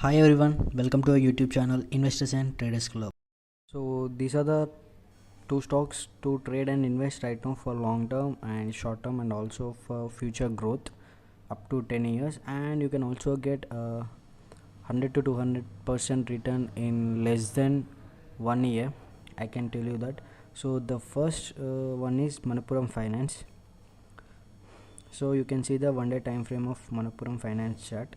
Hi everyone, welcome to our YouTube channel Investors and Traders Club. So these are the two stocks to trade and invest right now for long term and short term, and also for future growth up to 10 years, and you can also get a 100 to 200% return in less than 1 year. I can tell you that. So the first one is Manappuram Finance. So you can see the 1 day time frame of Manappuram Finance chart.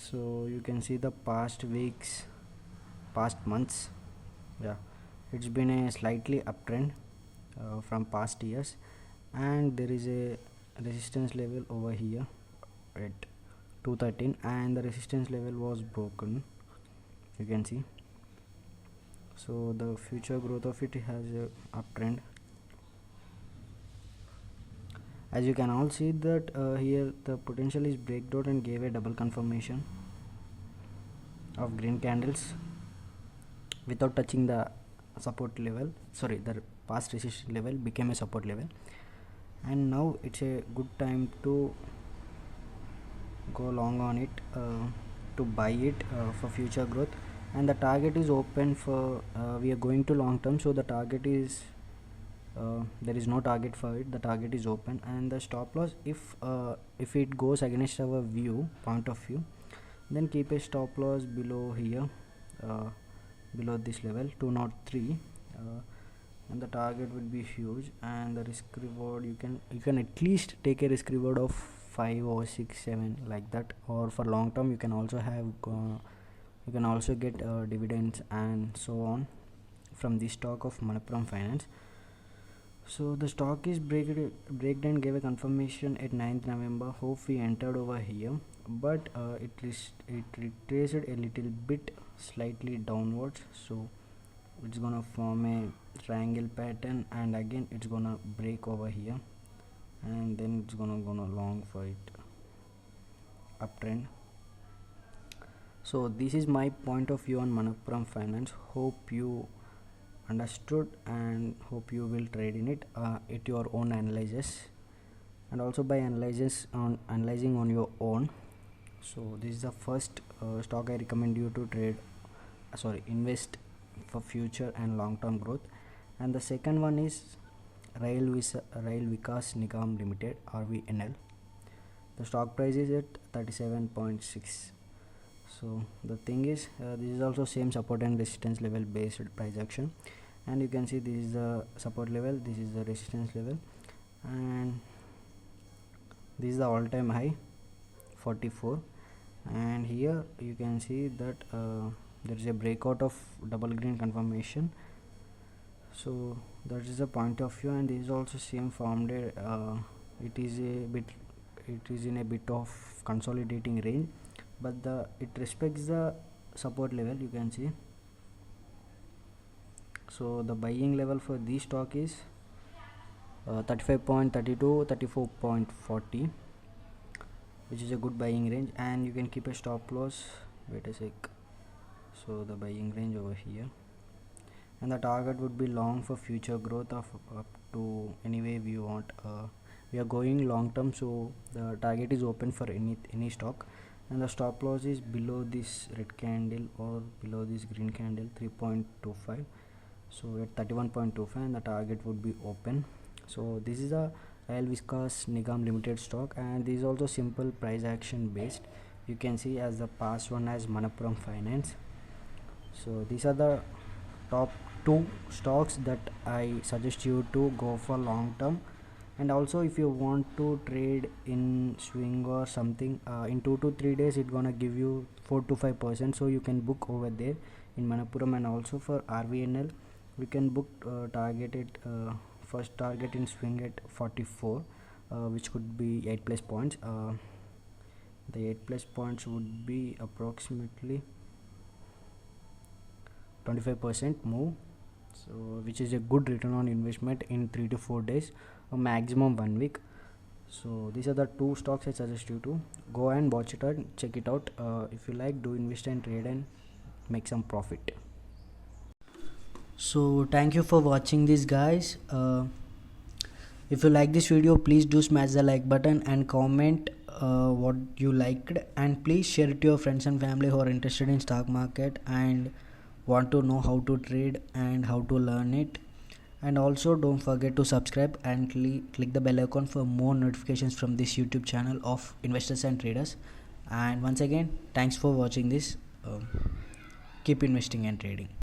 So you can see the past weeks, past months. Yeah, it's been a slightly uptrend from past years, and there is a resistance level over here at 213, and the resistance level was broken, you can see. So the future growth of it has a uptrend, as you can all see that here the potential is breakdown and gave a double confirmation of green candles without touching the support level. Sorry, the past resistance level became a support level, and now it's a good time to go long on it, to buy it for future growth. And the target is open for we are going to long term, so the target is there is no target for it, the target is open. And the stop loss, if it goes against our point of view, then keep a stop loss below here, below this level 203, and the target will be huge. And the risk reward, you can at least take a risk reward of 5 or 6 7 like that. Or for long term, you can also have you can also get dividends and so on from the stock of Manappuram Finance. So the stock is breakdown gave a confirmation at 9th November. Hope we entered over here, but it retraced a little bit, slightly downwards. So it's gonna form a triangle pattern, and again it's gonna break over here, and then it's gonna long for it uptrend. So this is my point of view on Manappuram Finance. Hope you understood, and hope you will trade in it at your own analysis, and also by analyzing on your own. So this is the first stock I recommend you to trade, invest for future and long term growth. And the second one is Rail Vikas Nigam Limited, RVNL. The stock price is at 37.6. So the thing is, this is also same support and resistance level based price action, and you can see this is the support level, this is the resistance level, and this is the all time high 44. And here you can see that there is a breakout of double green confirmation. So that is the point of view, and this is also same formed it is in a bit of consolidating range, but it respects the support level, you can see. So the buying level for this stock is 35.32 34.40, which is a good buying range, and you can keep a stop loss. Wait a sec. So the buying range over here, and the target would be long for future growth of up to, anyway we want we are going long term, so the target is open for any stock. And the stop loss is below this red candle or below this green candle 3.25, so at 31.25, and the target would be open. So this is a Rail Vikas Nigam Limited stock, and this is also simple price action based, you can see, as the past one as Manappuram Finance. So these are the top two stocks that I suggest you to go for long term. And also, if you want to trade in swing or something, in 2 to 3 days it's gonna give you 4 to 5%, so you can book over there in Manappuram. And also for RVNL, we can book targeted first target in swing at 44, which could be 8 plus points. The 8 plus points would be approximately 25% move, so which is a good return on investment in 3 to 4 days, or maximum 1 week. So these are the two stocks I suggest you to go and watch it and check it out. If you like, do invest and trade and make some profit. So thank you for watching this, guys. If you like this video, please do smash the like button and comment what you liked, and please share it to your friends and family who are interested in stock market and want to know how to trade and how to learn it. And also don't forget to subscribe and click the bell icon for more notifications from this YouTube channel of investors and traders. And once again, thanks for watching this. Keep investing and trading.